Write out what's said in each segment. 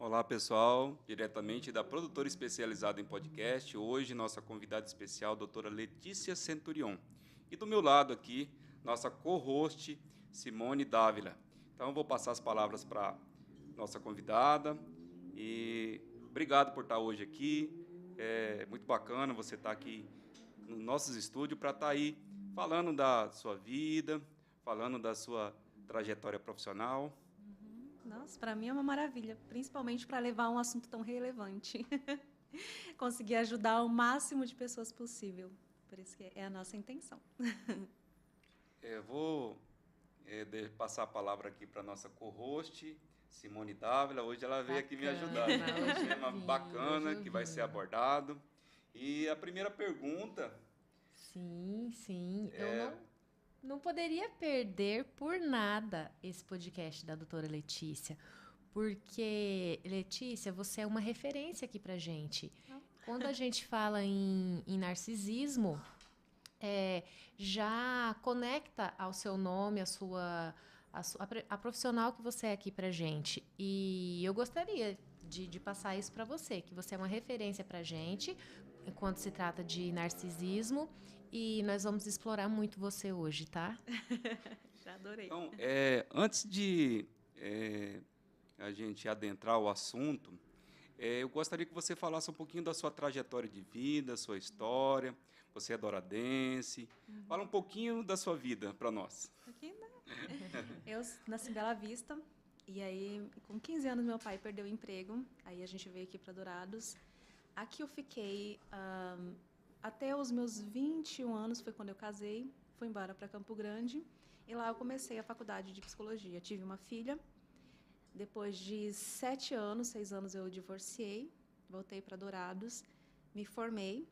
Olá, pessoal, diretamente da produtora especializada em podcast. Hoje, nossa convidada especial, a doutora Letícia Centurion. E do meu lado aqui, nossa co-host, Simone Dávila. Então, eu vou passar as palavras para nossa convidada. E obrigado por estar hoje aqui. É muito bacana você estar aqui nos nossos estúdios para estar aí falando da sua vida, falando da sua trajetória profissional. Nossa, para mim é uma maravilha, principalmente para levar um assunto tão relevante. Conseguir ajudar o máximo de pessoas possível. Por isso que é a nossa intenção. Eu vou passar a palavra aqui para a nossa co-host, Simone Dávila. Hoje ela veio aqui me ajudar, gente. Bacana, Tem um hoje eu tema vim, hoje bacana eu que vai ser vim. abordado. E a primeira pergunta Sim, sim. Eu é... não poderia perder por nada esse podcast da doutora Letícia. Porque, Letícia, você é uma referência aqui pra gente. Quando a gente fala em narcisismo, é, já conecta ao seu nome, a profissional que você é aqui pra gente. E eu gostaria de passar isso para você, que você é uma referência pra gente quando se trata de narcisismo. E nós vamos explorar muito você hoje, tá? Já adorei. Então, antes de é, a gente adentrar o assunto, eu gostaria que você falasse um pouquinho da sua trajetória de vida, sua história. Você é doradense. Fala um pouquinho da sua vida para nós. Aqui, né? Eu nasci em Bela Vista. E aí, com 15 anos, meu pai perdeu o emprego. Aí a gente veio aqui para Dourados. Aqui eu fiquei até os meus 21 anos, foi quando eu casei. Fui embora para Campo Grande. E lá eu comecei a faculdade de psicologia. Tive uma filha. Depois de 7 anos, 6 anos, eu divorciei. Voltei para Dourados. Me formei.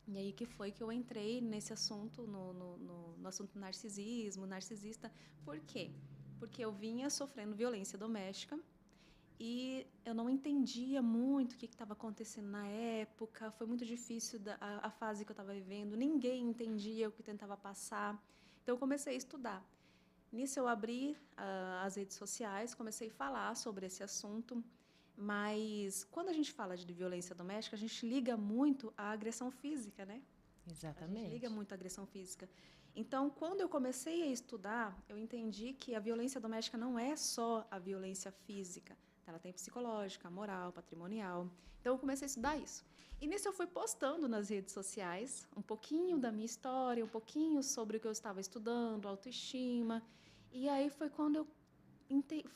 E aí que foi que eu entrei nesse assunto, no assunto narcisismo, narcisista. Por quê? Porque eu vinha sofrendo violência doméstica e eu não entendia muito o que estava acontecendo na época. Foi muito difícil a fase que eu estava vivendo. Ninguém entendia o que eu tentava passar. Então eu comecei a estudar. Nisso eu abri as redes sociais, comecei a falar sobre esse assunto. Mas quando a gente fala de violência doméstica, a gente liga muito à agressão física, né? A gente liga Exatamente. muito à agressão física. Então, quando eu comecei a estudar, eu entendi que a violência doméstica não é só a violência física. Ela tem psicológica, moral, patrimonial. Então, eu comecei a estudar isso. E nisso eu fui postando nas redes sociais um pouquinho da minha história, um pouquinho sobre o que eu estava estudando, autoestima. E aí foi quando eu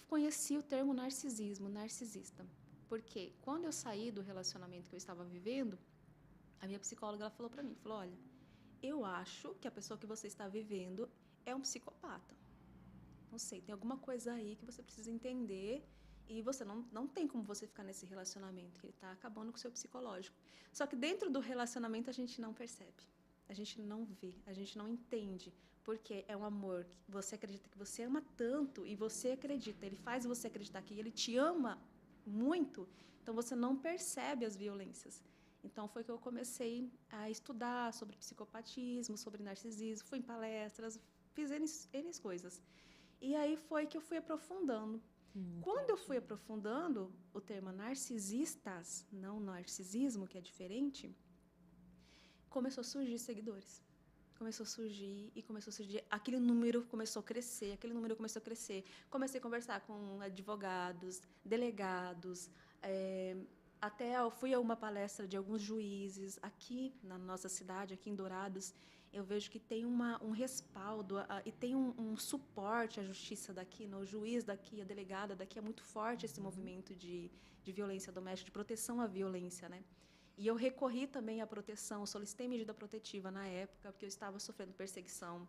conheci o termo narcisismo, narcisista. Porque quando eu saí do relacionamento que eu estava vivendo, a minha psicóloga ela falou para mim, falou, olha, eu acho que a pessoa que você está vivendo é um psicopata. Não sei, tem alguma coisa aí que você precisa entender e você não tem como você ficar nesse relacionamento, que ele está acabando com o seu psicológico. Só que dentro do relacionamento a gente não percebe, a gente não vê, a gente não entende, porque é um amor que você acredita que você ama tanto e você acredita, ele faz você acreditar que ele te ama muito, então você não percebe as violências. Então foi que eu comecei a estudar sobre psicopatismo, sobre narcisismo, fui em palestras, fiz N coisas. E aí foi que eu fui aprofundando. Quando eu fui Entendi. aprofundando o termo narcisistas, não narcisismo, que é diferente, começou a surgir seguidores. Começou a surgir e começou a surgir. Aquele número começou a crescer, aquele número começou a crescer. Comecei a conversar com advogados, delegados, até eu fui a uma palestra de alguns juízes aqui na nossa cidade, aqui em Dourados. Eu vejo que tem um respaldo e tem um suporte à justiça daqui, né? O juiz daqui, a delegada daqui, é muito forte esse movimento de violência doméstica, de proteção à violência, né? E eu recorri também à proteção, solicitei medida protetiva na época, porque eu estava sofrendo perseguição,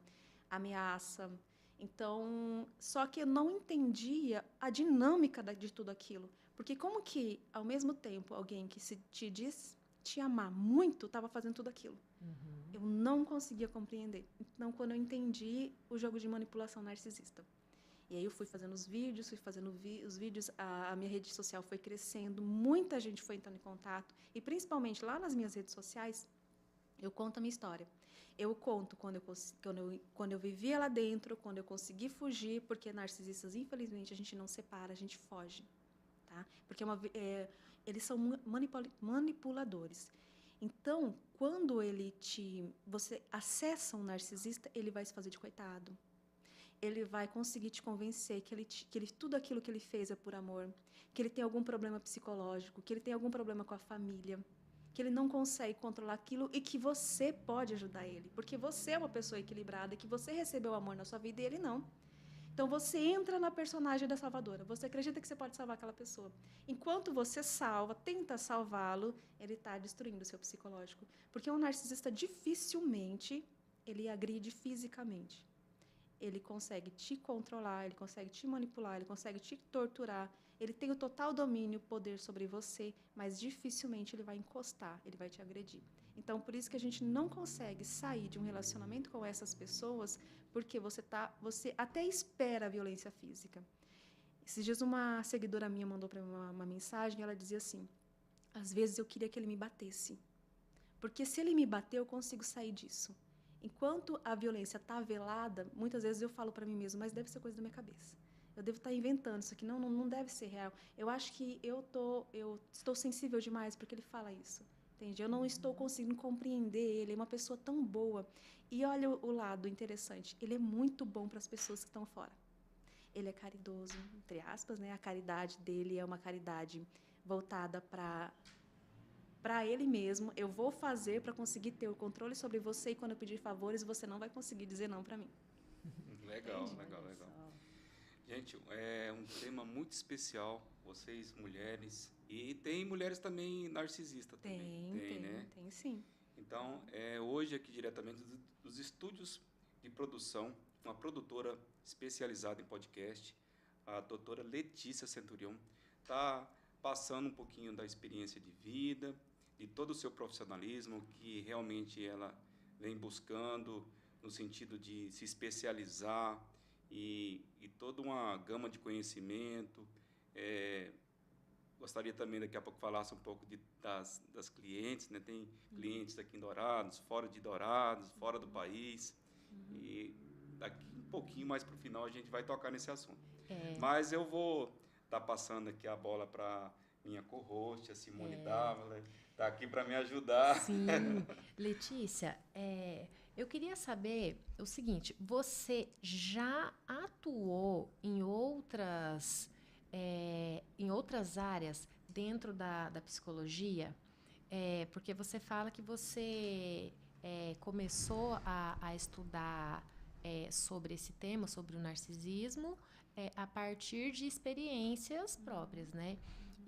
ameaça. Então, só que eu não entendia a dinâmica de tudo aquilo. Porque como que, ao mesmo tempo, alguém que se te diz te amar muito, estava fazendo tudo aquilo? Eu não conseguia compreender. Então, quando eu entendi o jogo de manipulação narcisista. E aí eu fui fazendo os vídeos, fui fazendo os vídeos, a minha rede social foi crescendo, muita gente foi entrando em contato, e principalmente lá nas minhas redes sociais, eu conto a minha história. Eu conto quando eu vivia lá dentro, quando eu consegui fugir, porque narcisistas, infelizmente, a gente não separa, a gente foge. tá? Porque eles são manipuladores. Então, quando você acessa um narcisista, ele vai se fazer de coitado. Ele vai conseguir te convencer que tudo aquilo que ele fez é por amor, que ele tem algum problema psicológico, que ele tem algum problema com a família, que ele não consegue controlar aquilo e que você pode ajudar ele, porque você é uma pessoa equilibrada, que você recebeu amor na sua vida e ele não. Então você entra na personagem da salvadora, você acredita que você pode salvar aquela pessoa. Enquanto você tenta salvá-lo, ele está destruindo o seu psicológico. Porque um narcisista dificilmente ele agride fisicamente. Ele consegue te controlar, ele consegue te manipular, ele consegue te torturar. Ele tem o total domínio, poder sobre você, mas dificilmente ele vai encostar, ele vai te agredir. Então, por isso que a gente não consegue sair de um relacionamento com essas pessoas, porque você até espera a violência física. Esses dias uma seguidora minha mandou para mim uma mensagem, e ela dizia assim: às vezes eu queria que ele me batesse, porque se ele me bater, eu consigo sair disso. Enquanto a violência está velada, muitas vezes eu falo para mim mesma, mas deve ser coisa da minha cabeça. Eu devo estar inventando isso aqui, não deve ser real. Eu acho que eu estou sensível demais porque ele fala isso. Entende? Eu não estou conseguindo compreender ele, é uma pessoa tão boa. E olha o lado interessante, ele é muito bom para as pessoas que estão fora. Ele é caridoso, entre aspas, né? A caridade dele é uma caridade voltada para ele mesmo. Eu vou fazer para conseguir ter o controle sobre você, e quando eu pedir favores, você não vai conseguir dizer não para mim. Legal, Entendi. legal. Gente, é um tema muito especial, vocês mulheres, e tem mulheres também narcisistas também, né? Tem sim. Então, hoje aqui diretamente dos estúdios de produção, uma produtora especializada em podcast, a doutora Letícia Centurion, está passando um pouquinho da experiência de vida, de todo o seu profissionalismo, que realmente ela vem buscando no sentido de se especializar e toda uma gama de conhecimento. Gostaria também daqui a pouco falasse um pouco das clientes, né? Tem clientes aqui em Dourados, fora de Dourados, fora do país, e daqui um pouquinho mais para o final a gente vai tocar nesse assunto. Mas eu vou estar passando aqui a bola para minha co-host, a Simone Dávila, está aqui para me ajudar. Sim, Letícia, eu queria saber o seguinte: você já atuou em outras áreas dentro da psicologia? Porque você fala que você começou a estudar sobre esse tema, sobre o narcisismo, a partir de experiências próprias, né?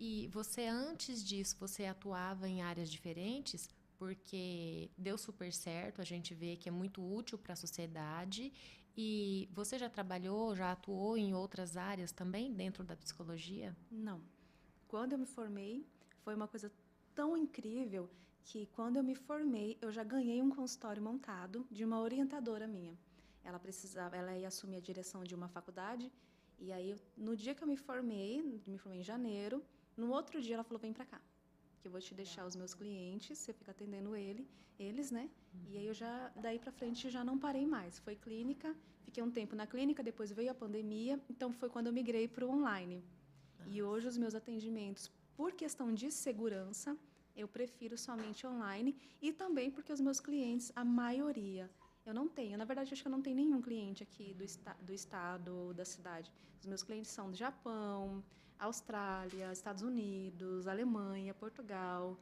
E você, antes disso, você atuava em áreas diferentes, porque deu super certo, a gente vê que é muito útil para a sociedade. E você já atuou em outras áreas também dentro da psicologia? Não. Quando eu me formei, foi uma coisa tão incrível que quando eu me formei, eu já ganhei um consultório montado de uma orientadora minha. Ela ia assumir a direção de uma faculdade, e aí no dia que eu me formei em janeiro, no outro dia ela falou: vem pra cá, que eu vou te deixar os meus clientes, você fica atendendo eles, né? E aí daí pra frente já não parei mais. Foi clínica, fiquei um tempo na clínica, depois veio a pandemia, então foi quando eu migrei para o online. E hoje os meus atendimentos, por questão de segurança, eu prefiro somente online, e também porque os meus clientes, a maioria, eu não tenho. Na verdade, acho que eu não tenho nenhum cliente aqui do estado ou da cidade. Os meus clientes são do Japão, Austrália, Estados Unidos, Alemanha, Portugal,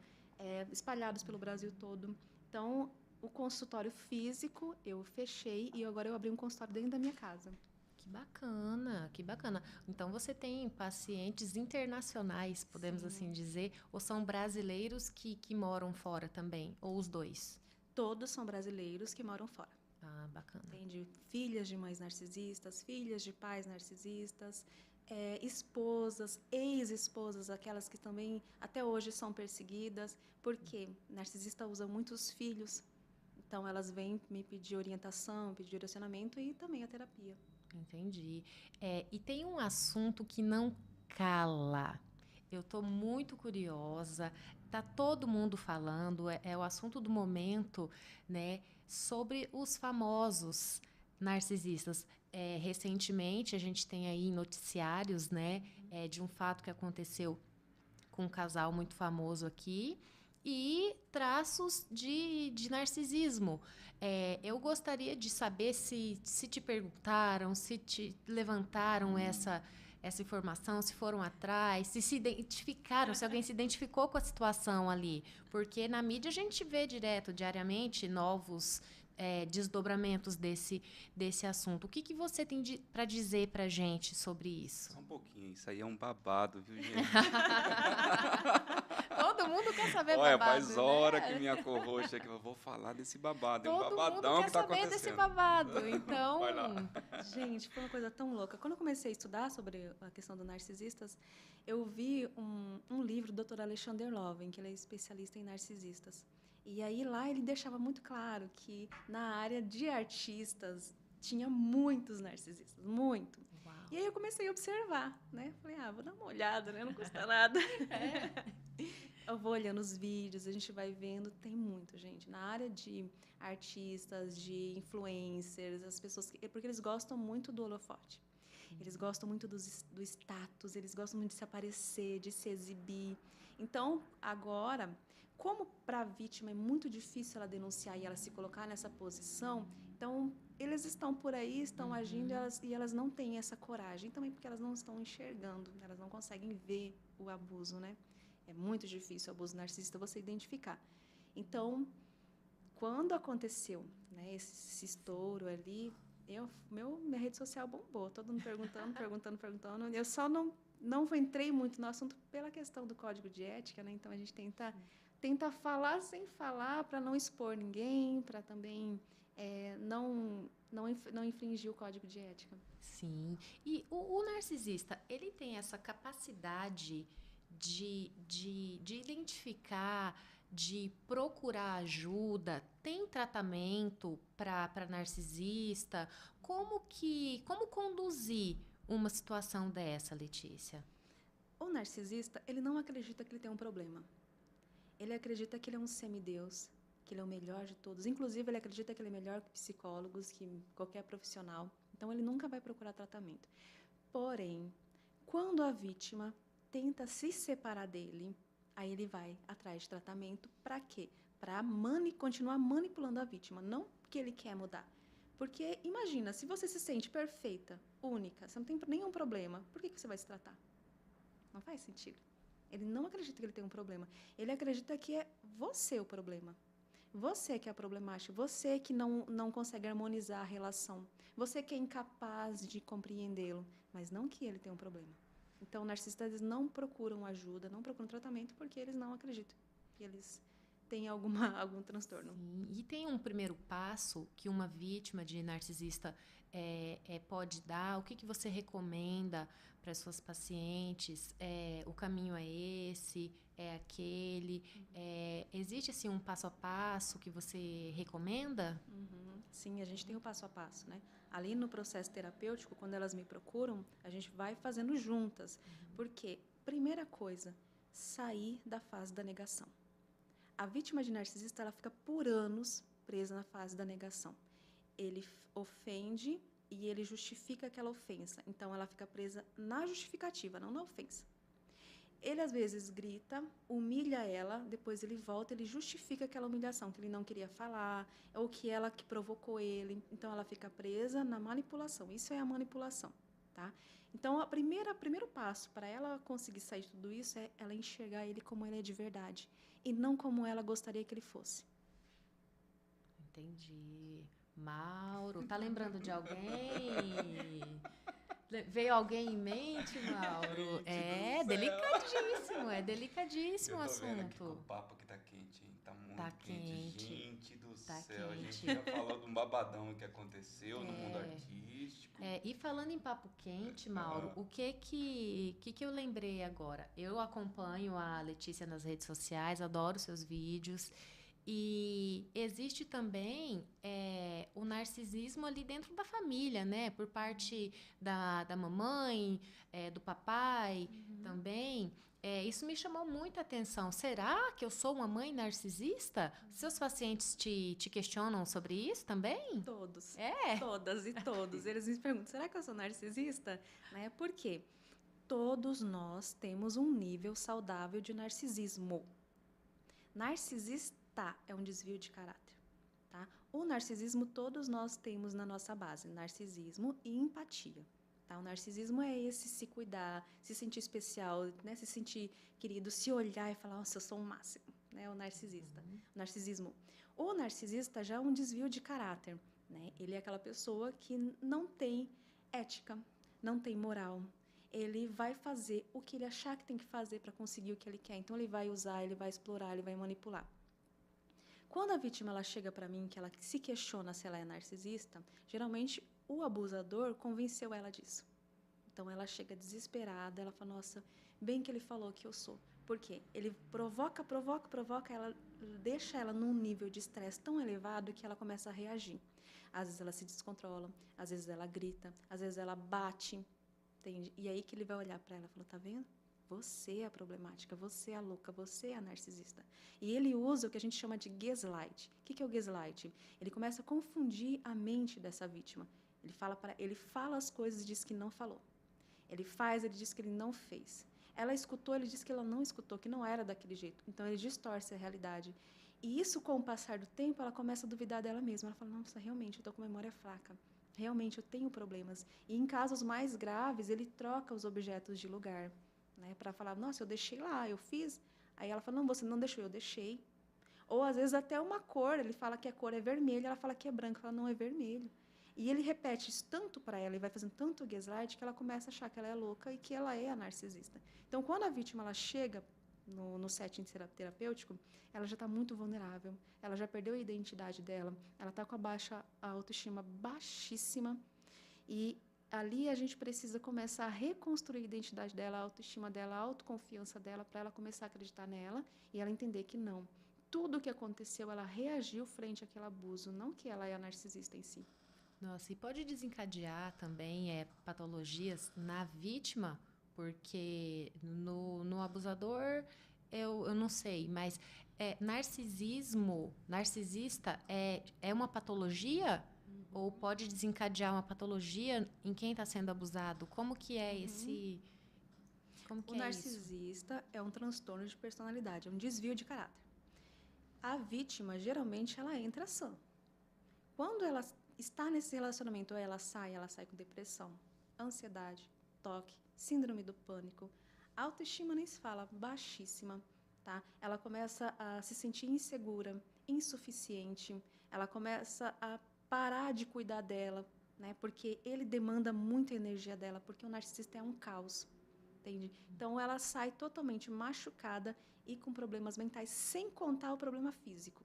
espalhados pelo Brasil todo. Então, o consultório físico eu fechei e agora eu abri um consultório dentro da minha casa. Que bacana, que bacana. Então você tem pacientes internacionais, podemos assim dizer, ou são brasileiros que moram fora também, ou os dois? Todos são brasileiros que moram fora. Ah, bacana. Entende? Filhas de mães narcisistas, filhas de pais narcisistas, esposas, ex-esposas, aquelas que também até hoje são perseguidas, porque narcisista usa muitos filhos, então elas vêm me pedir orientação, pedir direcionamento e também a terapia. Entendi. E tem um assunto que não cala. Eu estou muito curiosa. Tá todo mundo falando, é o assunto do momento, né? Sobre os famosos narcisistas. recentemente, a gente tem aí noticiários, né, de um fato que aconteceu com um casal muito famoso aqui e traços de narcisismo. Eu gostaria de saber se te perguntaram, se te levantaram essa informação, se foram atrás, se identificaram, se alguém se identificou com a situação ali. Porque na mídia a gente vê diariamente, novos desdobramentos desse assunto. O que você tem para dizer para a gente sobre isso? Só um pouquinho, isso aí é um babado, viu, gente? Todo mundo quer saber Olha, babado, faz hora né? que minha co-host aqui, eu vou falar desse babado, é um Todo babadão mundo que quer tá saber acontecendo. desse babado. Então, Vai lá. Gente, foi uma coisa tão louca. Quando eu comecei a estudar sobre a questão dos narcisistas, eu vi um livro do Dr. Alexander Loven, que ele é especialista em narcisistas. E aí lá ele deixava muito claro que na área de artistas tinha muitos narcisistas, muito. uau. E aí eu comecei a observar, né? Falei, vou dar uma olhada, né? Não custa nada. Eu vou olhando os vídeos, a gente vai vendo, tem muito, gente. Na área de artistas, de influencers, as pessoas... Porque eles gostam muito do holofote. Eles gostam muito do status, eles gostam muito de se aparecer, de se exibir. Então, agora, como para a vítima é muito difícil ela denunciar e ela se colocar nessa posição, então eles estão por aí, estão agindo e elas não têm essa coragem. Também porque elas não estão enxergando, elas não conseguem ver o abuso, né? É muito difícil o abuso narcisista você identificar. Então, quando aconteceu, né, esse estouro ali, minha rede social bombou, todo mundo perguntando. Eu só não entrei muito no assunto pela questão do código de ética, né? Então a gente tenta falar sem falar para não expor ninguém, para também não infringir o código de ética. Sim. E o narcisista, ele tem essa capacidade de identificar, de procurar ajuda, tem tratamento para narcisista? Como conduzir uma situação dessa, Letícia? O narcisista, ele não acredita que ele tem um problema. Ele acredita que ele é um semideus, que ele é o melhor de todos. Inclusive, ele acredita que ele é melhor que psicólogos, que qualquer profissional. Então, ele nunca vai procurar tratamento. Porém, quando a vítima tenta se separar dele, aí ele vai atrás de tratamento. Para quê? Para continuar manipulando a vítima. Não que ele quer mudar. Porque, imagina, se você se sente perfeita, única, você não tem nenhum problema, por que você vai se tratar? Não faz sentido. Ele não acredita que ele tem um problema. Ele acredita que é você o problema. Você que é problemático. Você que não consegue harmonizar a relação. Você que é incapaz de compreendê-lo. Mas não que ele tem um problema. Então, narcisistas não procuram ajuda, não procuram tratamento, porque eles não acreditam que eles têm algum transtorno. Sim. E tem um primeiro passo que uma vítima de narcisista pode dar? O que você recomenda para as suas pacientes? O caminho é esse? É aquele? Existe assim, um passo a passo que você recomenda? Uhum. Sim, a gente tem o passo a passo, né? Ali no processo terapêutico, quando elas me procuram, a gente vai fazendo juntas. Porque, primeira coisa, sair da fase da negação. A vítima de narcisista, ela fica por anos presa na fase da negação. Ele ofende e ele justifica aquela ofensa. Então, ela fica presa na justificativa, não na ofensa. Ele, às vezes, grita, humilha ela, depois ele volta, ele justifica aquela humilhação, que ele não queria falar, ou que ela que provocou ele. Então, ela fica presa na manipulação. Isso é a manipulação, tá? Então, primeiro passo para ela conseguir sair de tudo isso é ela enxergar ele como ele é de verdade e não como ela gostaria que ele fosse. Entendi. Mauro, tá lembrando de alguém? Veio alguém em mente, Mauro? Delicadíssimo o Eu tô vendo aqui que assunto. o papo aqui tá quente, hein? Tá muito Tá quente. quente. Gente do Tá céu, a gente quente. já falou de um babadão que aconteceu no mundo artístico. E falando em papo quente, Mauro, o que eu lembrei agora? Eu acompanho a Letícia nas redes sociais, adoro seus vídeos. E existe também o narcisismo ali dentro da família, né? Por parte da mamãe, do papai também. Isso me chamou muita atenção. Será que eu sou uma mãe narcisista? Seus pacientes te questionam sobre isso também? Todos. É. Todas e todos. Eles me perguntam, será que eu sou narcisista? Né? Por quê? Todos nós temos um nível saudável de narcisismo. Narcisista é um desvio de caráter. Tá? O narcisismo todos nós temos na nossa base, narcisismo e empatia. Tá? O narcisismo é esse se cuidar, se sentir especial, né? Se sentir querido, se olhar e falar, nossa, eu sou o máximo. Né? O narcisista. O narcisismo. O narcisista já é um desvio de caráter. Né? Ele é aquela pessoa que não tem ética, não tem moral. Ele vai fazer o que ele achar que tem que fazer para conseguir o que ele quer. Então, ele vai usar, ele vai explorar, ele vai manipular. Quando a vítima ela chega para mim, que ela se questiona se ela é narcisista, geralmente o abusador convenceu ela disso. Então ela chega desesperada, ela fala, nossa, bem que ele falou que eu sou. Por quê? Ele provoca, ela deixa ela num nível de estresse tão elevado que ela começa a reagir. Às vezes ela se descontrola, às vezes ela grita, às vezes ela bate, entende? E aí que ele vai olhar para ela e falar, tá vendo? Você é a problemática, você é a louca, você é a narcisista. E ele usa o que a gente chama de gaslight. O que é o gaslight? Ele começa a confundir a mente dessa vítima. Ele fala as coisas e diz que não falou. Ele faz, ele diz que ele não fez. Ela escutou, ele diz que ela não escutou, que não era daquele jeito. Então, ele distorce a realidade. E isso, com o passar do tempo, ela começa a duvidar dela mesma. Ela fala, nossa, realmente, eu estou com memória fraca. Realmente, eu tenho problemas. E, em casos mais graves, ele troca os objetos de lugar. Né, para falar, nossa, eu deixei lá, eu fiz. Aí ela fala, não, você não deixou, eu deixei. Ou, às vezes, até uma cor. Ele fala que a cor é vermelha, ela fala que é branca. Ela fala, não, é vermelho. E ele repete isso tanto para ela e vai fazendo tanto gaslight que ela começa a achar que ela é louca e que ela é a narcisista. Então, quando a vítima ela chega no setting terapêutico, ela já está muito vulnerável, ela já perdeu a identidade dela, ela está com a autoestima baixíssima e ali a gente precisa começar a reconstruir a identidade dela, a autoestima dela, a autoconfiança dela, para ela começar a acreditar nela e ela entender que não. Tudo o que aconteceu, ela reagiu frente àquele abuso, não que ela é a narcisista em si. Nossa, e pode desencadear também patologias na vítima, porque no abusador eu não sei, mas narcisista é uma patologia? Ou pode desencadear uma patologia em quem está sendo abusado? Como que é esse... Como que o narcisista é um transtorno de personalidade, é um desvio de caráter. A vítima, geralmente, ela entra sã. Quando ela está nesse relacionamento, ela sai com depressão, ansiedade, toque, síndrome do pânico, autoestima nem se fala, baixíssima, tá? Ela começa a se sentir insegura, insuficiente, ela começa a parar de cuidar dela, né? Porque ele demanda muita energia dela, porque o narcisista é um caos, entende? Então ela sai totalmente machucada e com problemas mentais, sem contar o problema físico.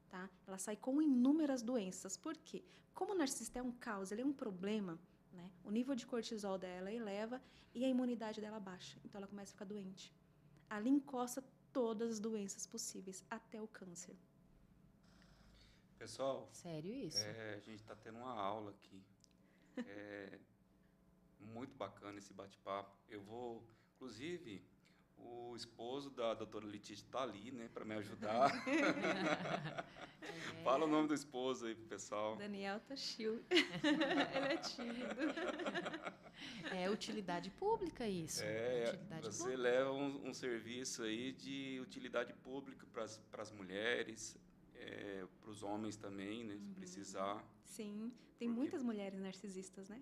Tá? Ela sai com inúmeras doenças. Por quê? Como o narcisista é um caos, ele é um problema, né? O nível de cortisol dela eleva e a imunidade dela baixa. Então, ela começa a ficar doente. Ali encosta todas as doenças possíveis, até o câncer. Pessoal, sério isso? A gente está tendo uma aula aqui. Muito bacana esse bate-papo. Eu vou, inclusive... O esposo da doutora Letícia está ali, né, para me ajudar. Fala o nome do esposo aí pro pessoal. Daniel Tachil. Ele é tímido. É utilidade pública isso. Utilidade você pública. leva um serviço aí de utilidade pública para as mulheres, para os homens também, né, se precisar. Sim, tem muitas mulheres narcisistas, né?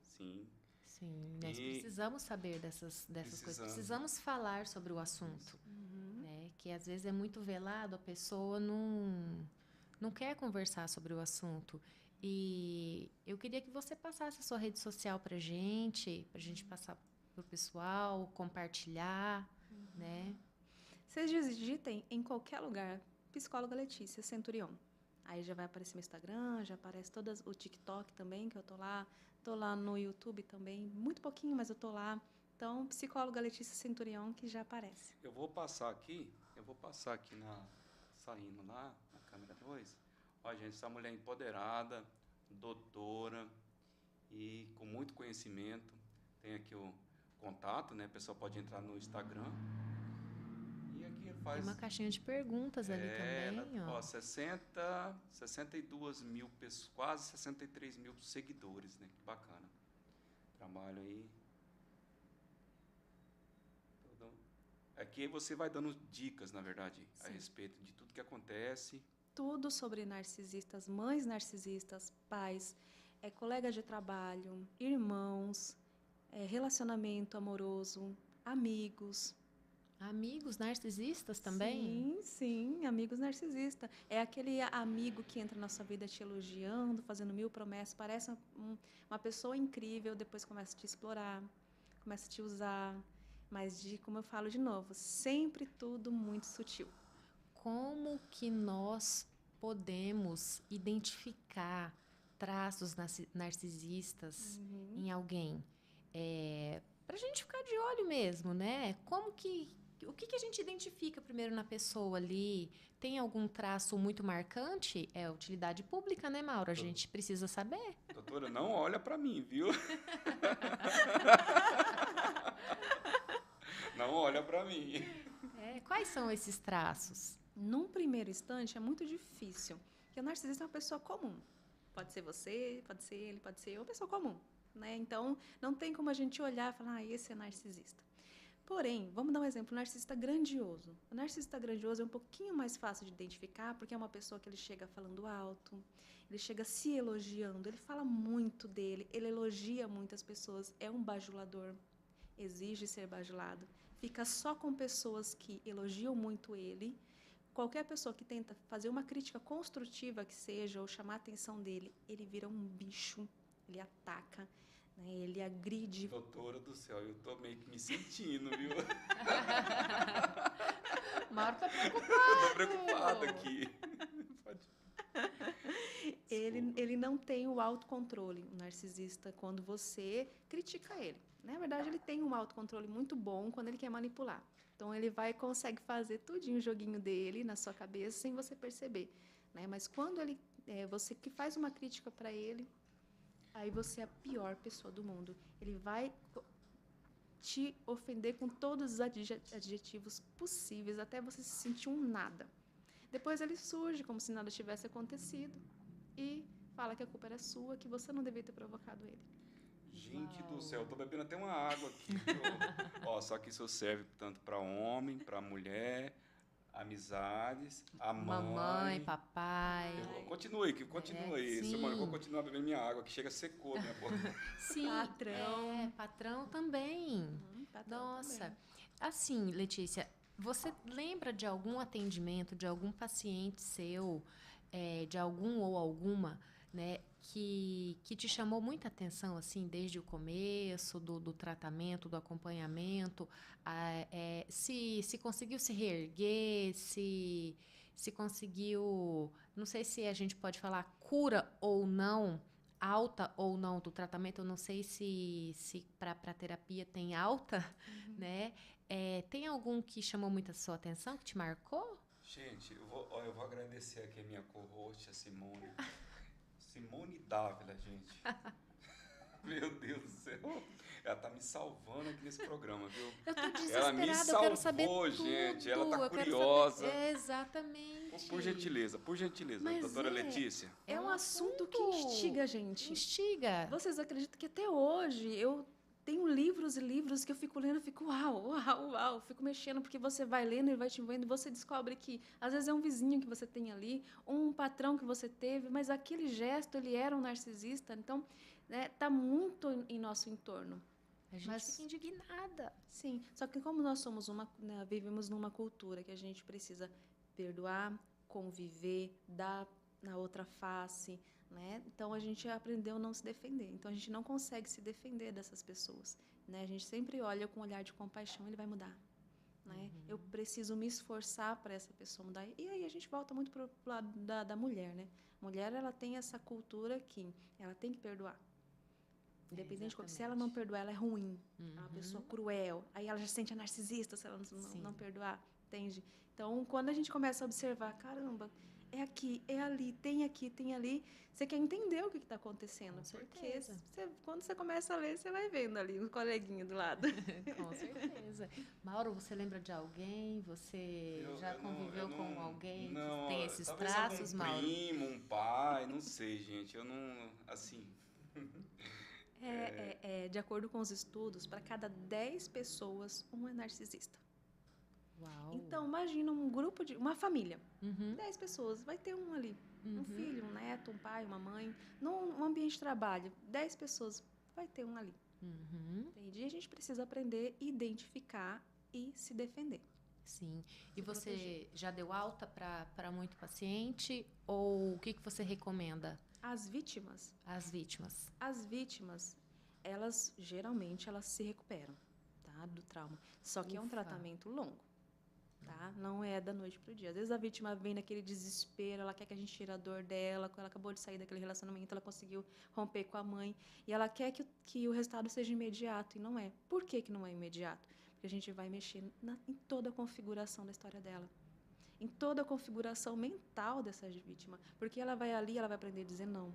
Sim. Sim, nós precisamos saber dessas coisas, precisamos falar sobre o assunto, né? Que às vezes é muito velado, a pessoa não quer conversar sobre o assunto. E eu queria que você passasse a sua rede social pra gente passar pro pessoal, compartilhar, né? Vocês digitem em qualquer lugar, psicóloga Letícia Centurion. Aí já vai aparecer meu Instagram, já aparece o TikTok também, que eu tô lá no YouTube também, muito pouquinho, mas eu tô lá. Então, psicóloga Letícia Centurion, que já aparece. Eu vou passar aqui saindo lá, na câmera 2. Ó, gente, essa mulher empoderada, doutora e com muito conhecimento. Tem aqui o contato, né? A pessoa pode entrar no Instagram. E aqui faz... Tem uma caixinha de perguntas ali também, ó. 62 mil pessoas, quase 63 mil seguidores, né? Que bacana. Trabalho aí. Aqui você vai dando dicas, na verdade, a respeito de tudo que acontece. Tudo sobre narcisistas, mães narcisistas, pais, colegas de trabalho, irmãos, relacionamento amoroso, amigos. Amigos narcisistas também? Sim, sim, amigos narcisistas. É aquele amigo que entra na sua vida te elogiando, fazendo 1000 promessas, parece uma pessoa incrível, depois começa a te explorar, começa a te usar. Mas, como eu falo de novo, sempre tudo muito sutil. Como que nós podemos identificar traços narcisistas em alguém? Para a gente ficar de olho mesmo, né? O que a gente identifica primeiro na pessoa ali? Tem algum traço muito marcante? É utilidade pública, né, Mauro? A gente precisa saber. Doutora, não olha para mim, viu? Não olha para mim. Quais são esses traços? Num primeiro instante, é muito difícil. Porque o narcisista é uma pessoa comum. Pode ser você, pode ser ele, pode ser eu, uma pessoa comum. Né? Então, não tem como a gente olhar e falar, esse é narcisista. Porém, vamos dar um exemplo, o narcisista grandioso. O narcisista grandioso é um pouquinho mais fácil de identificar, porque é uma pessoa que ele chega falando alto, ele chega se elogiando, ele fala muito dele, ele elogia muitas pessoas, é um bajulador, exige ser bajulado. Fica só com pessoas que elogiam muito ele. Qualquer pessoa que tenta fazer uma crítica construtiva que seja, ou chamar a atenção dele, ele vira um bicho, ele ataca, né? Ele agride. Doutora do céu, eu tô meio que me sentindo, viu? Mauro tá preocupado. Tô preocupado aqui. Ele não tem o autocontrole, o narcisista, quando você critica ele. Na verdade, ele tem um autocontrole muito bom quando ele quer manipular. Então, ele consegue fazer tudinho o joguinho dele na sua cabeça sem você perceber. Né? Mas quando você que faz uma crítica para ele, aí você é a pior pessoa do mundo. Ele vai te ofender com todos os adjetivos possíveis, até você se sentir um nada. Depois ele surge como se nada tivesse acontecido e fala que a culpa era sua, que você não devia ter provocado ele. Gente do céu, eu tô bebendo até uma água aqui. Ó, só que isso serve tanto para homem, para mulher, amizades, a mãe. Mamãe, papai. Continue aí. Sim. Semana eu vou continuar bebendo minha água, que chega secou minha boca. Sim, Patrão. Patrão também. Patrão Nossa. também. Assim, Letícia, você lembra de algum atendimento, de algum paciente seu, de algum ou alguma, né, que te chamou muita atenção, assim, desde o começo do tratamento, do acompanhamento, se conseguiu se reerguer, se conseguiu, não sei se a gente pode falar cura ou não, alta ou não do tratamento, eu não sei se para terapia tem alta, né? Tem algum que chamou muito a sua atenção, que te marcou? Gente, eu vou agradecer aqui a minha co-host, a Simone. Simone Dávila, gente. Meu Deus do céu. Ela tá me salvando aqui nesse programa, viu? Eu tô Ela me desesperada, salvou, eu quero saber tudo. gente. Ela tá eu quero curiosa. saber- Exatamente. Por gentileza, Mas doutora Letícia. É um assunto que instiga a gente. Instiga. Vocês acreditam que até hoje eu tenho livros e livros que eu fico lendo e fico uau, uau, uau, fico mexendo, porque você vai lendo e vai te vendo e você descobre que às vezes é um vizinho que você tem ali, um patrão que você teve, mas aquele gesto, ele era um narcisista, então tá muito em nosso entorno. A gente fica indignada. Sim, só que como nós somos vivemos numa cultura que a gente precisa perdoar, conviver, dar na outra face, né? Então a gente aprendeu a não se defender. Então a gente não consegue se defender dessas pessoas, né? A gente sempre olha com um olhar de compaixão, ele vai mudar, né? Eu preciso me esforçar para essa pessoa mudar. E aí a gente volta muito pro lado da mulher, né? Mulher, ela tem essa cultura que ela tem que perdoar. Independente de se ela não perdoar, ela é ruim. É uma pessoa cruel. Aí ela já se sente narcisista se ela não perdoar, entende? Então, quando a gente começa a observar, caramba, é aqui, é ali, tem aqui, tem ali. Você quer entender o que está acontecendo. Com Porque certeza. quando você começa a ler, você vai vendo ali o coleguinha do lado. Com certeza. Mauro, você lembra de alguém? Você já conviveu com alguém que tem esses talvez traços, algum Mauro? primo, um pai, não sei, gente. Eu não, assim, De acordo com os estudos, para cada 10 pessoas, um é narcisista. Uau. Então, imagina um grupo uma família, Uhum, 10 pessoas, vai ter um ali. Um uhum, filho, um neto, um pai, uma mãe. Num ambiente de trabalho, 10 pessoas, vai ter um ali. uhum. Entende? E a gente precisa aprender, identificar e se defender. Sim. E Se você proteger. já deu alta para muito paciente? Ou o que você recomenda As vítimas, às vítimas? elas geralmente elas se recuperam, tá? Do trauma. Só que é um Ufa. tratamento longo. Tá? Não é da noite pro dia. Às vezes a vítima vem naquele desespero, ela quer que a gente tire a dor dela, quando ela acabou de sair daquele relacionamento, ela conseguiu romper com a mãe, e ela quer que o resultado seja imediato, e não é. Por que não é imediato? Porque a gente vai mexer em toda a configuração da história dela, em toda a configuração mental dessa vítima, porque ela vai ali, ela vai aprender a dizer não.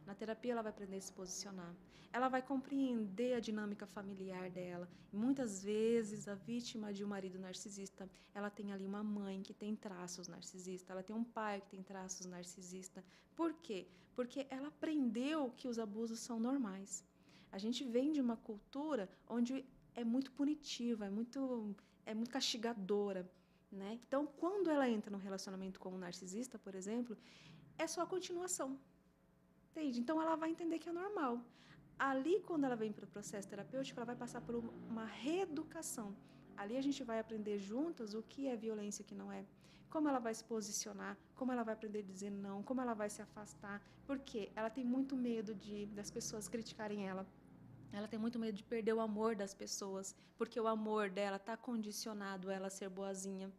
Na terapia, ela vai aprender a se posicionar. Ela vai compreender a dinâmica familiar dela. E muitas vezes, a vítima de um marido narcisista, ela tem ali uma mãe que tem traços narcisistas, ela tem um pai que tem traços narcisistas. Por quê? Porque ela aprendeu que os abusos são normais. A gente vem de uma cultura onde é muito punitiva, é muito castigadora. Né? Então, quando ela entra num relacionamento com um narcisista, por exemplo, é só a continuação. Entende? Então, ela vai entender que é normal. Ali, quando ela vem para o processo terapêutico, ela vai passar por uma reeducação. Ali a gente vai aprender juntas o que é violência e o que não é. Como ela vai se posicionar, como ela vai aprender a dizer não, como ela vai se afastar. Porque ela tem muito medo das pessoas criticarem ela. Ela tem muito medo de perder o amor das pessoas, porque o amor dela está condicionado a ela ser boazinha.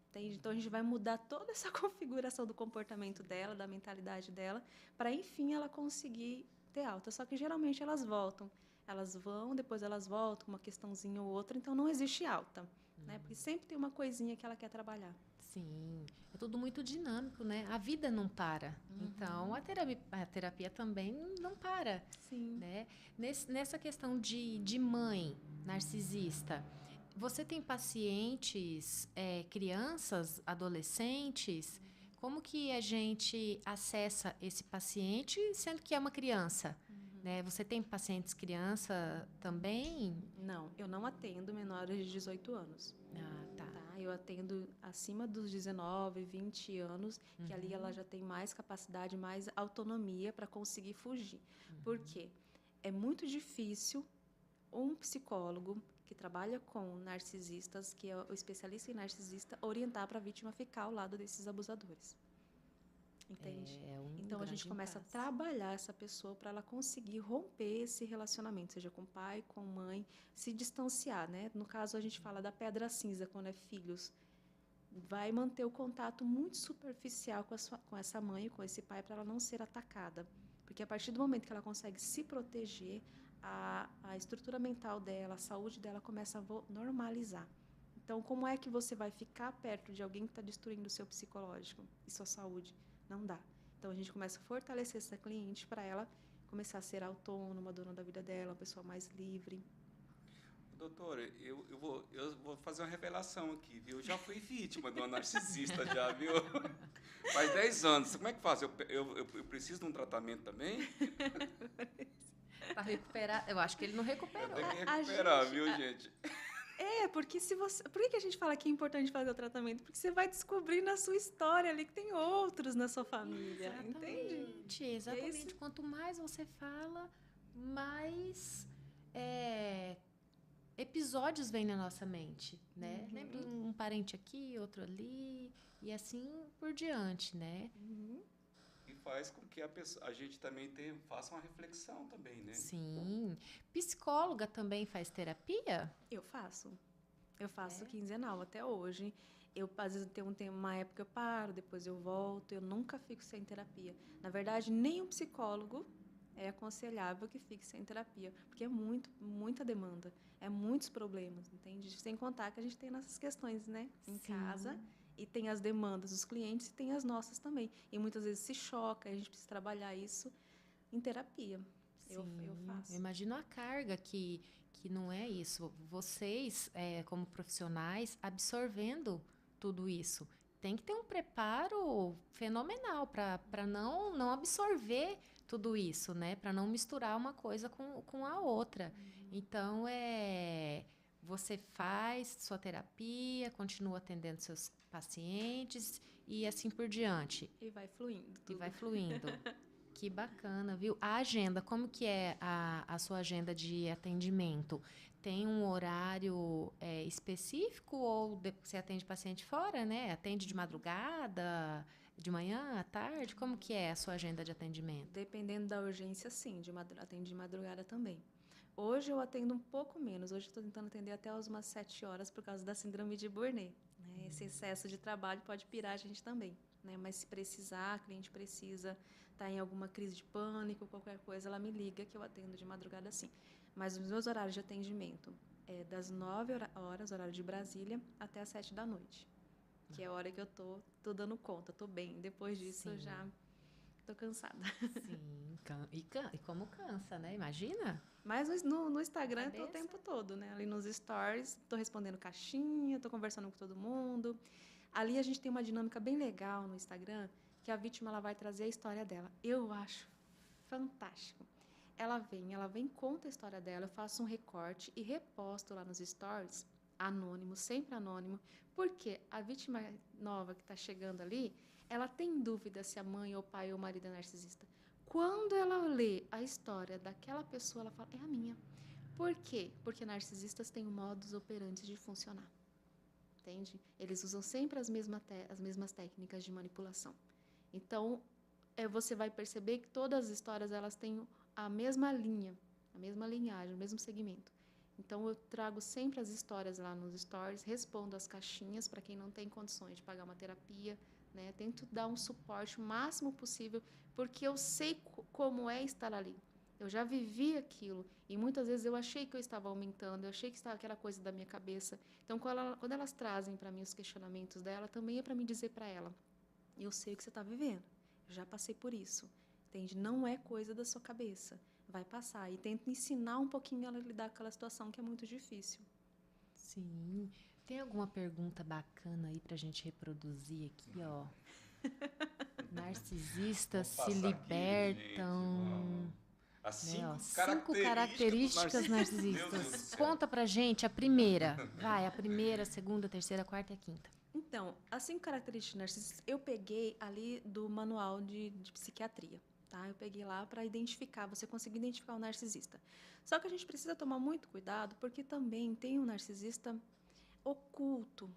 Entende? Então, a gente vai mudar toda essa configuração do comportamento dela, da mentalidade dela, para, enfim, ela conseguir ter alta. Só que, geralmente, elas voltam. Elas vão, depois elas voltam, uma questãozinha ou outra. Então, não existe alta. Né? Porque sempre tem uma coisinha que ela quer trabalhar. Sim, é tudo muito dinâmico, né? A vida não para. Então, a terapia também não para, Sim. né? Nessa questão de mãe narcisista, você tem pacientes, crianças, adolescentes? Como que a gente acessa esse paciente, sendo que é uma criança? Né? Você tem pacientes criança também? Não, eu não atendo menores de 18 anos. Ah, tá. Eu atendo acima dos 19, 20 anos, que ali ela já tem mais capacidade, mais autonomia para conseguir fugir. Por quê? É muito difícil um psicólogo que trabalha com narcisistas, que é o especialista em narcisista, orientar para a vítima ficar ao lado desses abusadores. Entende? Então a gente começa a trabalhar essa pessoa para ela conseguir romper esse relacionamento, seja com pai, com mãe, se distanciar, né? No caso a gente fala da pedra cinza quando é filhos. Vai manter o contato muito superficial com essa mãe, com esse pai, para ela não ser atacada. Porque a partir do momento que ela consegue se proteger, a estrutura mental dela, a saúde dela começa a normalizar. Então, como é que você vai ficar perto de alguém que está destruindo o seu psicológico e sua saúde? Não dá. Então, a gente começa a fortalecer essa cliente para ela começar a ser autônoma, dona da vida dela, uma pessoa mais livre. Doutora, eu vou fazer uma revelação aqui, viu? Eu já fui vítima de uma narcisista, já, viu? Faz 10 anos. Como é que faz? Eu preciso de um tratamento também? Para recuperar, eu acho que ele não recuperou. Tem que recuperar, viu, gente? Porque por que a gente fala que é importante fazer o tratamento? Porque você vai descobrir na sua história ali que tem outros na sua família, entende? Exatamente. Quanto mais você fala, mais episódios vêm na nossa mente, né? Lembra um parente aqui, outro ali, e assim por diante, né? E faz com que a gente também faça uma reflexão também, né? Sim. Psicóloga também faz terapia? Eu faço. Eu faço quinzenal até hoje. Às vezes tem uma época que eu paro, depois eu volto. Eu nunca fico sem terapia. Na verdade, nenhum psicólogo é aconselhável que fique sem terapia, porque é muita demanda, muitos problemas, entende? Sem contar que a gente tem nossas questões, né? Em casa E tem as demandas dos clientes e tem as nossas também. E muitas vezes se choca, a gente precisa trabalhar isso em terapia. Eu faço. Eu imagino a carga que não é isso. Vocês, como profissionais, absorvendo tudo isso. Tem que ter um preparo fenomenal para não absorver tudo isso, né? Para não misturar uma coisa com a outra. Então, você faz sua terapia, continua atendendo seus pacientes e assim por diante. E vai fluindo tudo. E vai fluindo. Que bacana, viu? A agenda, como que é a sua agenda de atendimento? Tem um horário específico ou você atende paciente fora, né? Atende de madrugada, de manhã, à tarde? Como que é a sua agenda de atendimento? Dependendo da urgência, sim. Atendo de madrugada também. Hoje eu atendo um pouco menos. Hoje eu estou tentando atender até umas 7 horas por causa da síndrome de Burnet. Né? Esse excesso de trabalho pode pirar a gente também. Né? Mas se precisar, a cliente precisa estar em alguma crise de pânico, qualquer coisa, ela me liga que eu atendo de madrugada sim. Mas os meus horários de atendimento é das 9 horas, horário de Brasília, até as 7 da noite. Que é a hora que eu tô dando conta, tô bem. Depois disso, Sim. eu já tô cansada. Sim, e como cansa, né? Imagina? Mas no Instagram eu tô o Cabeça. tempo todo, né? Ali nos stories, tô respondendo caixinha, tô conversando com todo mundo. Ali a gente tem uma dinâmica bem legal no Instagram, que a vítima ela vai trazer a história dela. Eu acho fantástico. Ela vem, conta a história dela, eu faço um recorte e reposto lá nos stories, anônimo, sempre anônimo, porque a vítima nova que está chegando ali, ela tem dúvida se a mãe, ou o pai, ou o marido é narcisista. Quando ela lê a história daquela pessoa, ela fala, é a minha. Por quê? Porque narcisistas têm um modus operandi de funcionar. Entende? Eles usam sempre as mesmas técnicas de manipulação. Então, você vai perceber que todas as histórias elas têm a mesma linha, a mesma linhagem, o mesmo segmento. Então, eu trago sempre as histórias lá nos stories, respondo as caixinhas para quem não tem condições de pagar uma terapia, né? Tento dar um suporte o máximo possível, porque eu sei como é estar ali. Eu já vivi aquilo e muitas vezes eu achei que eu estava aumentando, eu achei que estava aquela coisa da minha cabeça. Então, quando elas trazem para mim os questionamentos dela, também é para mim dizer para ela, eu sei o que você está vivendo, eu já passei por isso, entende? Não é coisa da sua cabeça, vai passar. E tento ensinar um pouquinho ela a lidar com aquela situação que é muito difícil. Sim. Tem alguma pergunta bacana aí pra gente reproduzir aqui, ó? Narcisistas se libertam. As Né, 5 ó, 5 características narcisistas. Conta pra gente a primeira. Vai, a primeira, a segunda, a terceira, a quarta e a quinta. Então, as 5 características narcisistas eu peguei ali do manual de psiquiatria. Tá? Eu peguei lá para identificar, você conseguir identificar o narcisista. Só que a gente precisa tomar muito cuidado, porque também tem um narcisista oculto.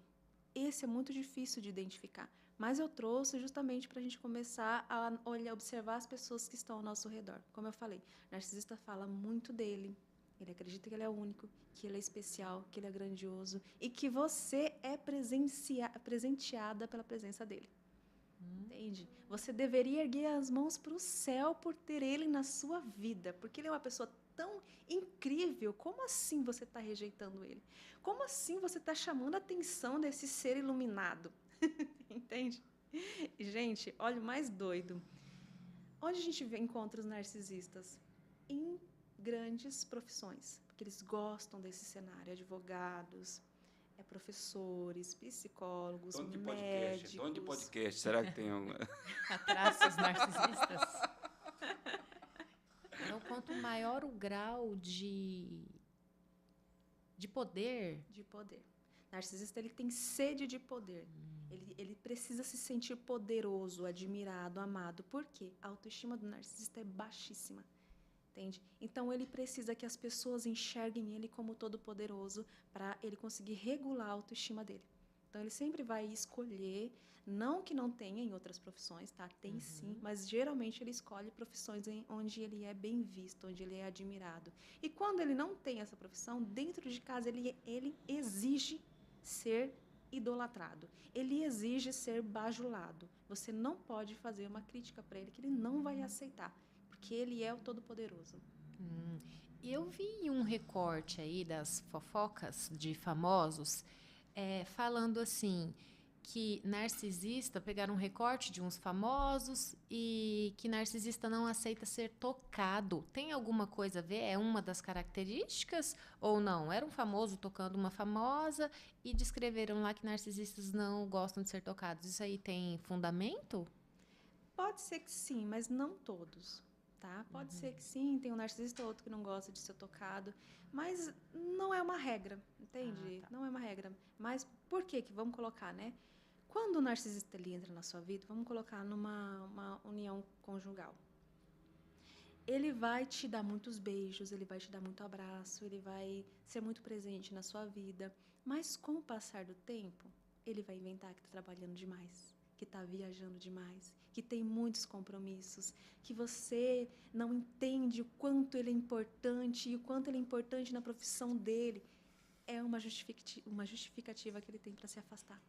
Esse é muito difícil de identificar. Mas eu trouxe justamente para a gente começar a observar as pessoas que estão ao nosso redor. Como eu falei, o narcisista fala muito dele. Ele acredita que ele é único, que ele é especial, que ele é grandioso e que você é presenteada pela presença dele. Entende? Você deveria erguer as mãos para o céu por ter ele na sua vida, porque ele é uma pessoa tão incrível. Como assim você está rejeitando ele? Como assim você está chamando a atenção desse ser iluminado? Entende? Gente, olha o mais doido. Onde a gente encontra os narcisistas? Em grandes profissões, porque eles gostam desse cenário, advogados, professores, psicólogos, médicos. Dono de podcast, será que tem alguma? Atrás dos narcisistas. Então, quanto maior o grau de poder... De poder. Narcisista, ele tem sede de poder. Ele precisa se sentir poderoso, admirado, amado. Por quê? A autoestima do narcisista é baixíssima. Entende? Então, ele precisa que as pessoas enxerguem ele como todo-poderoso para ele conseguir regular a autoestima dele. Então, ele sempre vai escolher, não que não tenha em outras profissões, tá? Tem sim, mas geralmente ele escolhe profissões onde ele é bem visto, onde ele é admirado. E quando ele não tem essa profissão, dentro de casa ele exige ser idolatrado. Ele exige ser bajulado. Você não pode fazer uma crítica para ele que ele não vai aceitar. Que ele é o Todo-Poderoso. Eu vi um recorte aí das fofocas de famosos falando assim que narcisista, pegaram um recorte de uns famosos e que narcisista não aceita ser tocado. Tem alguma coisa a ver? É uma das características ou não? Era um famoso tocando uma famosa e descreveram lá que narcisistas não gostam de ser tocados. Isso aí tem fundamento? Pode ser que sim, mas não todos, tá? Pode ser que sim, tem um narcisista ou outro que não gosta de ser tocado, mas não é uma regra, entende? Ah, tá. Não é uma regra. Mas por que que vamos colocar, né? Quando o narcisista ele entra na sua vida, vamos colocar numa união conjugal. Ele vai te dar muitos beijos, ele vai te dar muito abraço, ele vai ser muito presente na sua vida, mas com o passar do tempo, ele vai inventar que está trabalhando demais, que está viajando demais, que tem muitos compromissos, que você não entende o quanto ele é importante e o quanto ele é importante na profissão dele. É uma justificativa que ele tem para se afastar.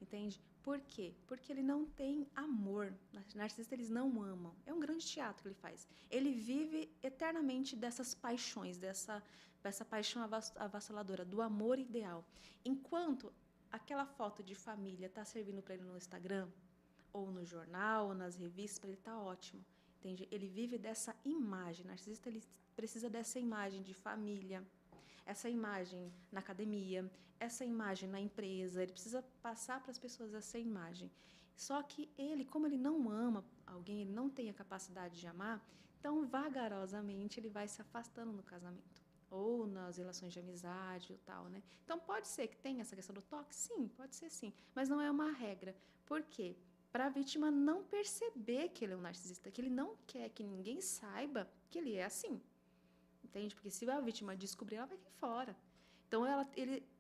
Entende? Por quê? Porque ele não tem amor. Narcisistas, eles não amam. É um grande teatro que ele faz. Ele vive eternamente dessas paixões, dessa paixão avassaladora, do amor ideal. Enquanto aquela foto de família está servindo para ele no Instagram, ou no jornal, ou nas revistas, para ele está ótimo. Entende? Ele vive dessa imagem. Narcisista, ele precisa dessa imagem de família, essa imagem na academia, essa imagem na empresa, ele precisa passar para as pessoas essa imagem. Só que ele, como ele não ama alguém, ele não tem a capacidade de amar, então vagarosamente ele vai se afastando no casamento ou nas relações de amizade ou tal, né? Então pode ser que tenha essa questão do toque, sim, pode ser sim, mas não é uma regra. Por quê? Para a vítima não perceber que ele é um narcisista, que ele não quer que ninguém saiba que ele é assim. Entende? Porque se a vítima descobrir, ela vai cair fora. Então,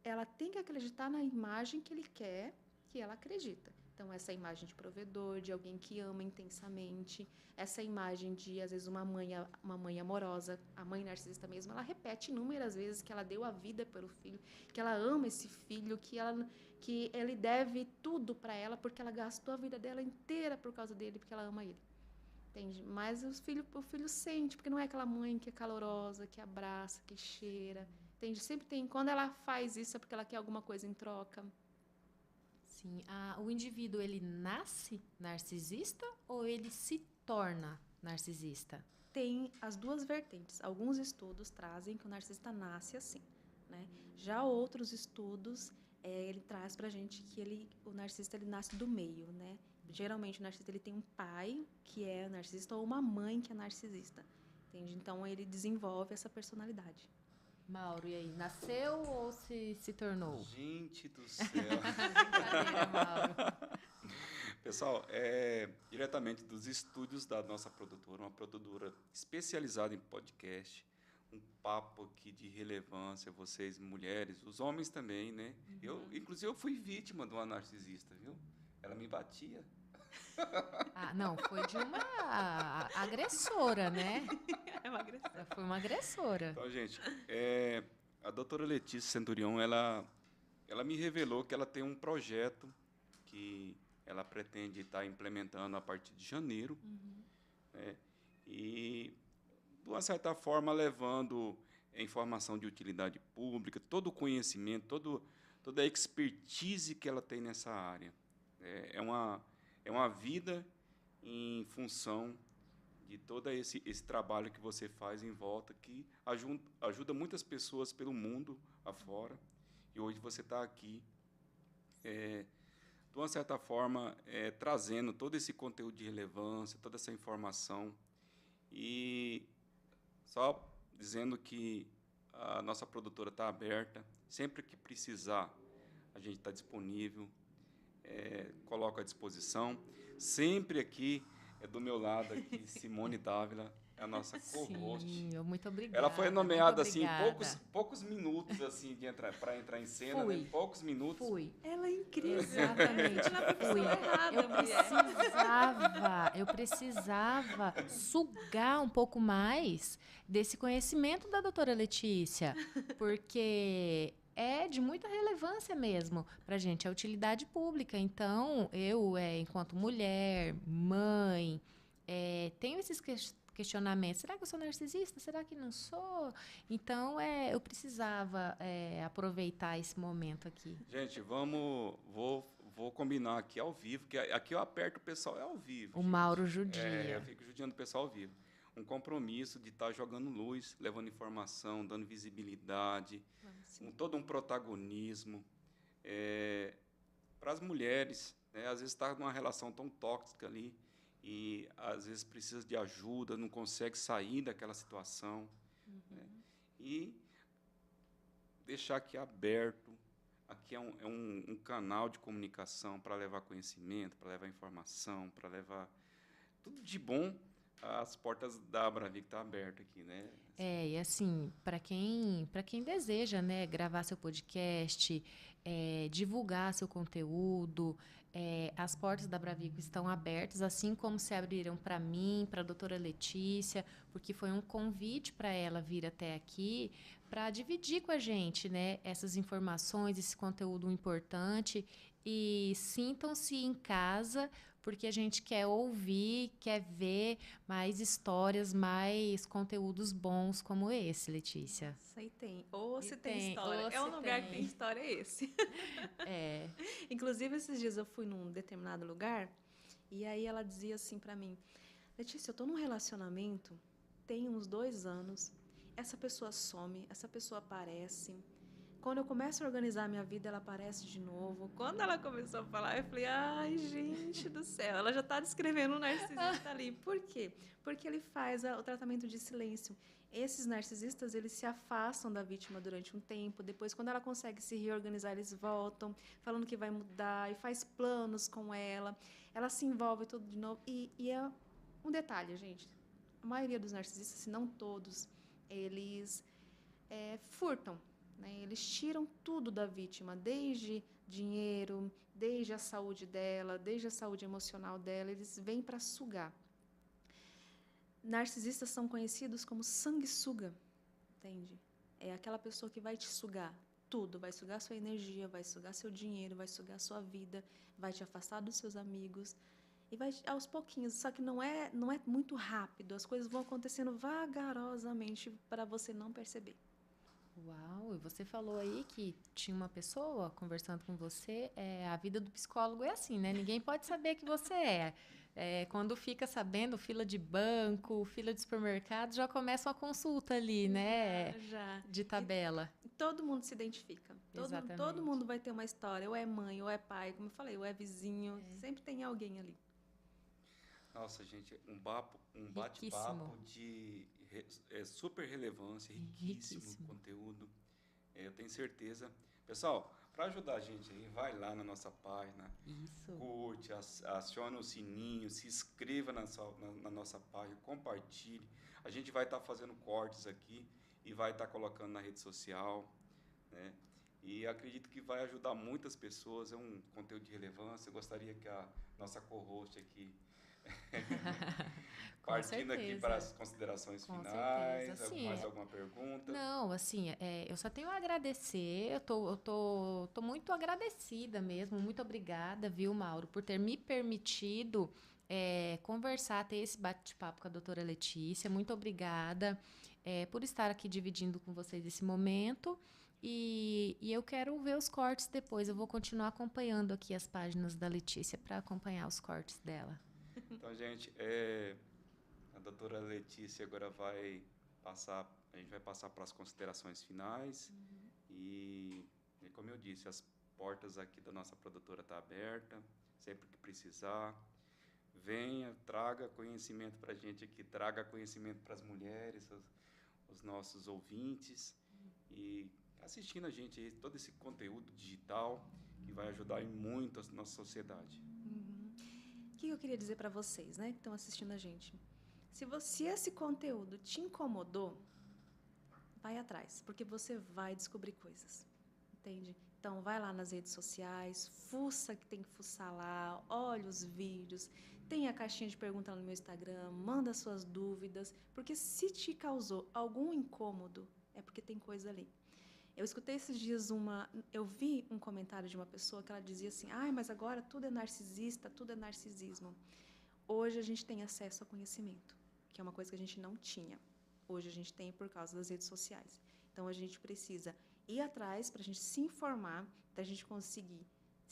ela tem que acreditar na imagem que ele quer que ela acredita. Então, essa imagem de provedor, de alguém que ama intensamente, essa imagem de, às vezes, uma mãe amorosa, a mãe narcisista mesmo, ela repete inúmeras vezes que ela deu a vida pelo filho, que ela ama esse filho, que ele deve tudo para ela, porque ela gastou a vida dela inteira por causa dele, porque ela ama ele. Entende? Mas o filho sente, porque não é aquela mãe que é calorosa, que abraça, que cheira. Entende? Sempre tem. Quando ela faz isso é porque ela quer alguma coisa em troca. Sim. O indivíduo, ele nasce narcisista ou ele se torna narcisista? Tem as duas vertentes. Alguns estudos trazem que o narcisista nasce assim, né? Já outros estudos, ele traz pra gente que o narcisista ele nasce do meio, né? Geralmente o narcisista ele tem um pai que é narcisista ou uma mãe que é narcisista, entende? Então ele desenvolve essa personalidade. Mauro, e aí? Nasceu ou se tornou? Gente do céu. Brincadeira, Mauro. Pessoal, diretamente dos estúdios da nossa produtora, uma produtora especializada em podcast, um papo aqui de relevância, vocês mulheres, os homens também, né? Inclusive, eu fui vítima de uma narcisista, viu? Ela me batia. Não, foi de uma agressora, né? É uma agressão. Foi uma agressora. Então, gente, a doutora Letícia Centurion, ela me revelou que ela tem um projeto que ela pretende estar implementando a partir de janeiro, né? E, de uma certa forma, levando informação de utilidade pública, todo o conhecimento, toda a expertise que ela tem nessa área. É uma vida em função de todo esse trabalho que você faz em volta, que ajuda muitas pessoas pelo mundo afora. E hoje você está aqui, de uma certa forma, trazendo todo esse conteúdo de relevância, toda essa informação. E só dizendo que a nossa produtora está aberta. Sempre que precisar, a gente está disponível. Coloco à disposição. Sempre aqui, do meu lado, aqui, Simone Dávila, é a nossa co-host. Sim, muito obrigada. Ela foi nomeada assim, poucos minutos assim, para entrar em cena, Fui. né? Poucos minutos. Fui. Ela é incrível. Exatamente. Fui. Eu precisava sugar um pouco mais desse conhecimento da doutora Letícia, porque é de muita relevância mesmo para a gente, a utilidade pública. Então, eu, enquanto mulher, mãe, tenho esses questionamentos. Será que eu sou narcisista? Será que não sou? Então, eu precisava aproveitar esse momento aqui. Gente, vou vou combinar aqui ao vivo, que aqui eu aperto o pessoal, é ao vivo. O gente. Mauro judia. Eu fico judiando o pessoal ao vivo. Um compromisso de estar jogando luz, levando informação, dando visibilidade, Vamos sim. todo um protagonismo para as mulheres. Né? Às vezes está numa relação tão tóxica ali e às vezes precisa de ajuda, não consegue sair daquela situação. Né? E deixar aqui aberto. Aqui é um canal de comunicação para levar conhecimento, para levar informação, para levar tudo de bom. As portas da Abravic estão abertas aqui, né? E assim, para quem deseja, né, gravar seu podcast, divulgar seu conteúdo, as portas da Abravic estão abertas, assim como se abriram para mim, para a doutora Letícia, porque foi um convite para ela vir até aqui para dividir com a gente, né, essas informações, esse conteúdo importante, e sintam-se em casa, porque a gente quer ouvir, quer ver mais histórias, mais conteúdos bons como esse, Letícia. Isso aí tem. Ou se tem tem, história. ou É um se lugar tem. que tem história, é esse. Inclusive, esses dias eu fui num determinado lugar e aí ela dizia assim pra mim: Letícia, eu tô num relacionamento, tem uns 2 anos, essa pessoa some, essa pessoa aparece. Quando eu começo a organizar a minha vida, ela aparece de novo. Quando ela começou a falar, eu falei, ai, gente do céu, ela já está descrevendo um narcisista ali. Por quê? Porque ele faz o tratamento de silêncio. Esses narcisistas, eles se afastam da vítima durante um tempo. Depois, quando ela consegue se reorganizar, eles voltam, falando que vai mudar e faz planos com ela. Ela se envolve tudo de novo. E é um detalhe, gente. A maioria dos narcisistas, se não todos, eles furtam. Eles tiram tudo da vítima, desde dinheiro, desde a saúde dela, desde a saúde emocional dela, eles vêm para sugar. Narcisistas são conhecidos como sanguessuga, entende? É aquela pessoa que vai te sugar tudo, vai sugar sua energia, vai sugar seu dinheiro, vai sugar sua vida, vai te afastar dos seus amigos e vai aos pouquinhos, só que não é muito rápido, as coisas vão acontecendo vagarosamente para você não perceber. Uau, e você falou aí que tinha uma pessoa conversando com você. A vida do psicólogo é assim, né? Ninguém pode saber que você quando fica sabendo, fila de banco, fila de supermercado, já começa uma consulta ali, né? Já. De tabela. E todo mundo se identifica. Exatamente. Todo mundo vai ter uma história. Ou é mãe, ou é pai, como eu falei, ou é vizinho. Sempre tem alguém ali. Nossa, gente, um bate-papo de super relevância, riquíssimo conteúdo. Eu tenho certeza. Pessoal, para ajudar a gente aí, vai lá na nossa página, curte, acione o sininho, se inscreva na nossa página, compartilhe. A gente vai estar fazendo cortes aqui e vai estar colocando na rede social, né? E acredito que vai ajudar muitas pessoas, é um conteúdo de relevância. Eu gostaria que a nossa co-host aqui partindo aqui para as considerações finais, assim, mais alguma pergunta? Não, assim, eu só tenho a agradecer, eu tô muito agradecida mesmo, muito obrigada, viu, Mauro, por ter me permitido conversar, ter esse bate-papo com a doutora Letícia, muito obrigada por estar aqui dividindo com vocês esse momento. E eu quero ver os cortes depois, eu vou continuar acompanhando aqui as páginas da Letícia para acompanhar os cortes dela. Então, gente, a doutora Letícia agora a gente vai passar para as considerações finais. E como eu disse, as portas aqui da nossa produtora estão abertas, sempre que precisar. Venha, traga conhecimento para a gente aqui, traga conhecimento para as mulheres, os nossos ouvintes. E assistindo a gente aí, todo esse conteúdo digital que vai ajudar em muito a nossa sociedade. O que eu queria dizer para vocês, né, que estão assistindo a gente? Se esse conteúdo te incomodou, vai atrás, porque você vai descobrir coisas, entende? Então, vai lá nas redes sociais, fuça que tem que fuçar lá, olha os vídeos, tem a caixinha de pergunta lá no meu Instagram, manda suas dúvidas, porque se te causou algum incômodo, é porque tem coisa ali. Eu escutei esses dias eu vi um comentário de uma pessoa que ela dizia assim, mas agora tudo é narcisista, tudo é narcisismo. Hoje a gente tem acesso a conhecimento, que é uma coisa que a gente não tinha. Hoje a gente tem por causa das redes sociais. Então a gente precisa ir atrás para a gente se informar, para a gente conseguir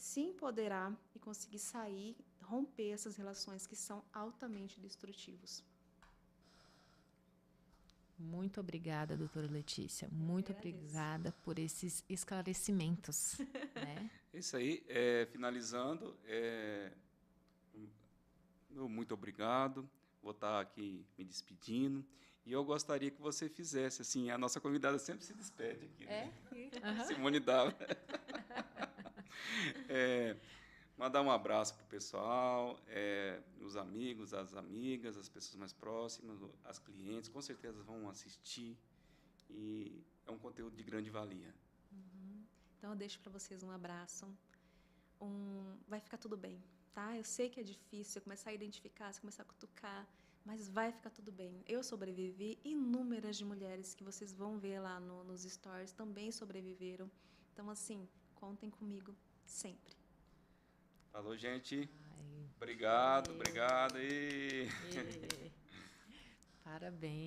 se empoderar e conseguir sair, romper essas relações que são altamente destrutivas. Muito obrigada, doutora Letícia. Muito obrigada por esses esclarecimentos. Né? Isso aí, finalizando, meu muito obrigado. Vou estar aqui me despedindo. E eu gostaria que você fizesse, assim, a nossa convidada sempre se despede aqui. Né? Simone Dava. Mandar um abraço para o pessoal, os amigos, as amigas, as pessoas mais próximas, as clientes, com certeza vão assistir. E é um conteúdo de grande valia. Então, eu deixo para vocês um abraço. Vai ficar tudo bem, tá? Eu sei que é difícil você começar a identificar, você começar a cutucar, mas vai ficar tudo bem. Eu sobrevivi, inúmeras de mulheres que vocês vão ver lá nos stories também sobreviveram. Então, assim, contem comigo sempre. Falou, gente. Ai, obrigado. E... Parabéns.